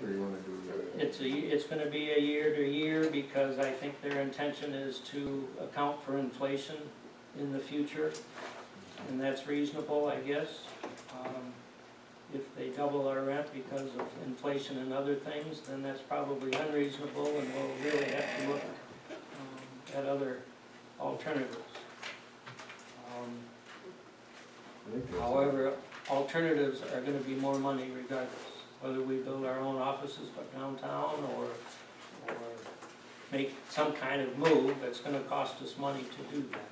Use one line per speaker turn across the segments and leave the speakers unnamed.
or you wanna do that?
It's gonna be a year to year because I think their intention is to account for inflation in the future. And that's reasonable, I guess. If they double our rent because of inflation and other things, then that's probably unreasonable and we'll really have to look at other alternatives.
I think that's-
However, alternatives are gonna be more money regardless, whether we build our own offices but downtown or make some kind of move, it's gonna cost us money to do that.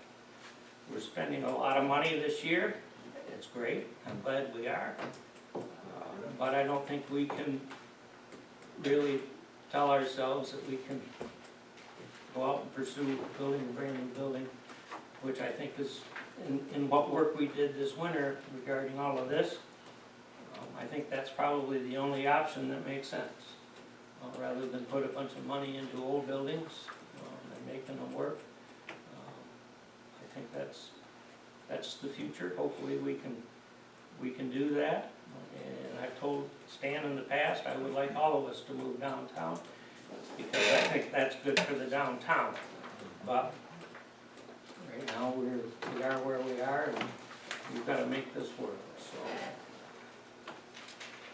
We're spending a lot of money this year, it's great, I'm glad we are. But I don't think we can really tell ourselves that we can go out and pursue building a brand new building, which I think is, in what work we did this winter regarding all of this, I think that's probably the only option that makes sense. Rather than put a bunch of money into old buildings and making them work. I think that's the future. Hopefully we can do that. And I've told Stan in the past, I would like all of us to move downtown because I think that's good for the downtown. But right now we are where we are and we've got to make this work. So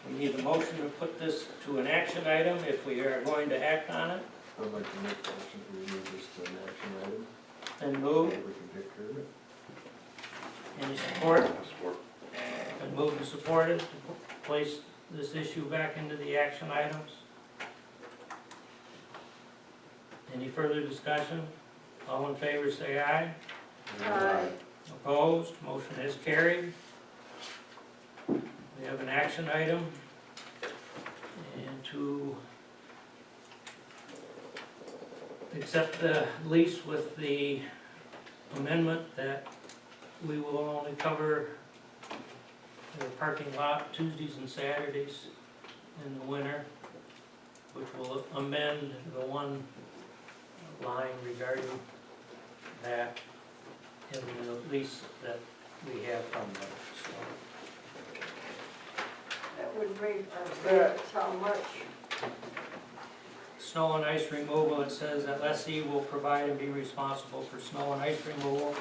we need a motion to put this to an action item if we are going to act on it.
I'd like to make a motion to remove this to an action item.
And move.
We can take care of it.
Any support?
Support.
And moved and supported to place this issue back into the action items. Any further discussion? All in favor say aye.
Aye.
Opposed? Motion is carried. We have an action item. And to accept the lease with the amendment that we will only cover the parking lot Tuesdays and Saturdays in the winter, which will amend the one line regarding that in the lease that we have from them. So,
That would raise our rates how much?
snow and ice removal, it says that lessee will provide and be responsible for snow and ice removal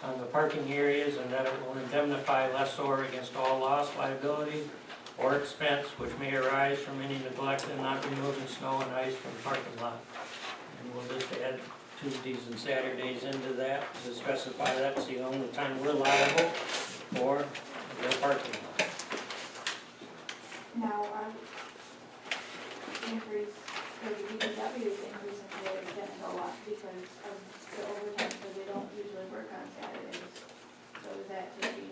on the parking areas, and that it will indemnify lessor against all loss, liability, or expense which may arise from any neglect in not removing snow and ice from the parking lot. And we'll just add Tuesdays and Saturdays into that to specify that's the only time we're liable for the parking lot.
Now, our increase, or the DPW's increase in pay has been a lot because of the overtime, so they don't usually work on Saturdays. So is that taking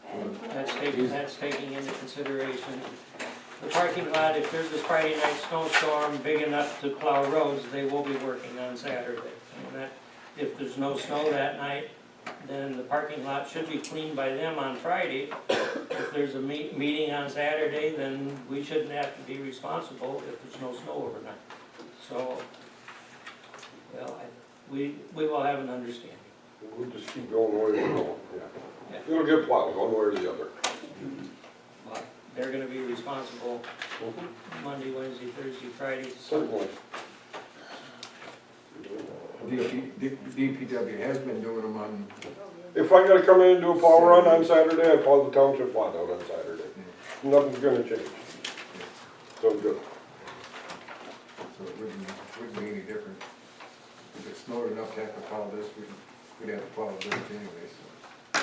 that into
That's taking into consideration. The parking lot, if there's a Friday night snowstorm big enough to plow roads, they will be working on Saturday. And that, if there's no snow that night, then the parking lot should be cleaned by them on Friday. If there's a meeting on Saturday, then we shouldn't have to be responsible if there's no snow overnight. So, well, we will have an understanding.
We'll just keep going the way we're going, yeah.
Yeah.
It'll get plowed one way or the other.
But they're gonna be responsible Monday, Wednesday, Thursday, Friday.
Certainly.
DPW has been doing them on,
If I gotta come in and do a plow run on Saturday, I plow the township lot out on Saturday. Nothing's gonna change. So good.
so it wouldn't be any different. If it snowed enough to have to plow this, we'd have to plow this anyway, so.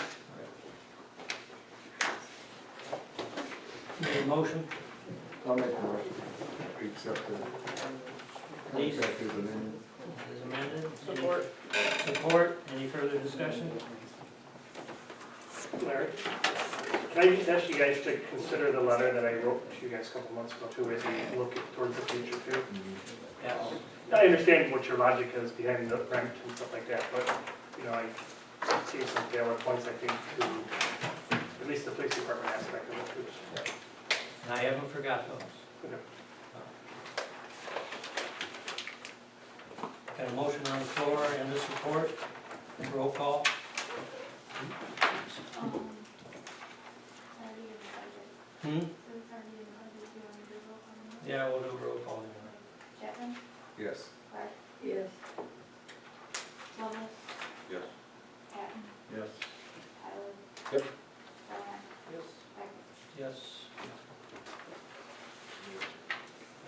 Need a motion?
I'll make a motion. We accept the
Please.
contract as amended.
As amended. Any
Support.
Support, any further discussion?
Larry, can I just ask you guys to consider the letter that I wrote to you guys a couple months ago too, as we look towards the future too?
Yeah.
I understand what your logic is behind the rent and stuff like that, but, you know, I see some valid points, I think, to at least the police department aspect of it too.
And I haven't forgot those.
Okay.
Got a motion on the floor and the support, roll call.
it's already in the budget.
Hmm?
So it's already in the budget, do you want to do roll call?
Yeah, we'll do a roll call.
Chapman?
Yes.
Clark?
Yes.
Thomas?
Yes.
Patton?
Yes.
Tyler?
Yep.
Brian?
Yes.
Becker?
Yes.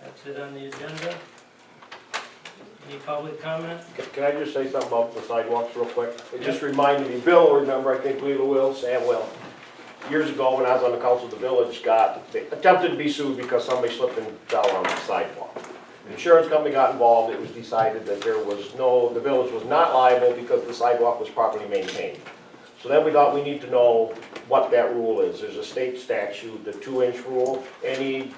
That's it on the agenda. Any public comment?
Can I just say something about the sidewalks real quick? It just reminded me, Bill, remember, I think Leila will, Sam will. Years ago, when I was on the council, the village they attempted to be sued because somebody slipped and fell on the sidewalk. The insurance company got involved, it was decided that the village was not liable because the sidewalk was properly maintained. So then we thought we need to know what that rule is. There's a state statute, the 2-inch rule. Any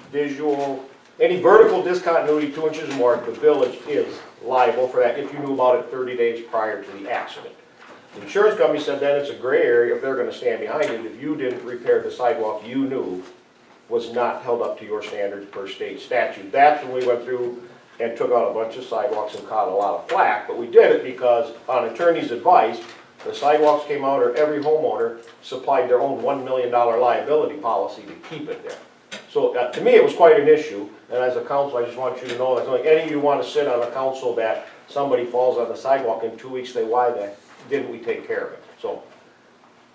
vertical discontinuity 2 inches or more, the village is liable for that if you knew about it 30 days prior to the accident. The insurance company said then it's a gray area if they're gonna stand behind it if you didn't repair the sidewalk you knew was not held up to your standards per state statute. That's when we went through and took out a bunch of sidewalks and caught a lot of flack, but we did it because on attorney's advice, the sidewalks came out or every homeowner supplied their own $1 million liability policy to keep it there. So to me, it was quite an issue, and as a council, I just want you to know, like any of you want to sit on a council that somebody falls on the sidewalk in 2 weeks, say, why then didn't we take care of it? So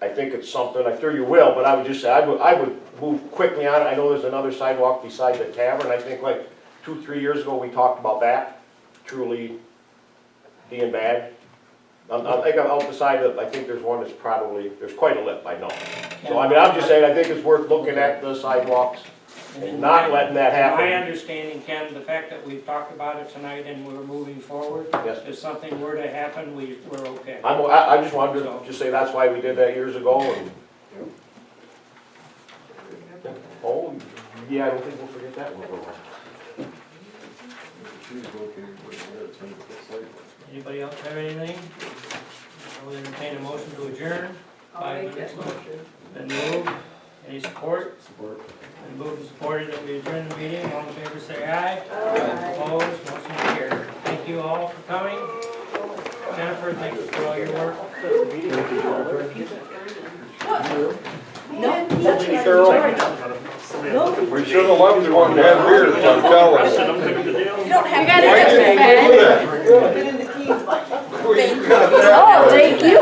I think it's something, I'm sure you will, but I would just say, I would move quickly on it. I know there's another sidewalk beside the tavern, I think like 2-3 years ago, we talked about that, truly being bad. I think I'm out beside it, I think there's one that's probably, there's quite a lip, I know. So I mean, I'm just saying, I think it's worth looking at the sidewalks and not letting that happen.
My understanding, Ken, the fact that we've talked about it tonight and we're moving forward,
Yes.
if something were to happen, we're okay.
I just wanted to just say that's why we did that years ago and. Oh, yeah, I don't think we'll forget that one for a while.
She's located where it's in the sidewalk.
Anybody else have anything? I will entertain a motion to adjourn.
I'll make that motion.
Been moved. Any support?
Support.
Been moved and supported that we adjourn the meeting. All in favor, say aye.
Aye.
Opposed, motion carried. Thank you all for coming. Jennifer, thank you for all your work.
We should have left it one damn beer, I'm telling you.
You don't have.
You gotta get it back.
Look at that.
Oh, thank you.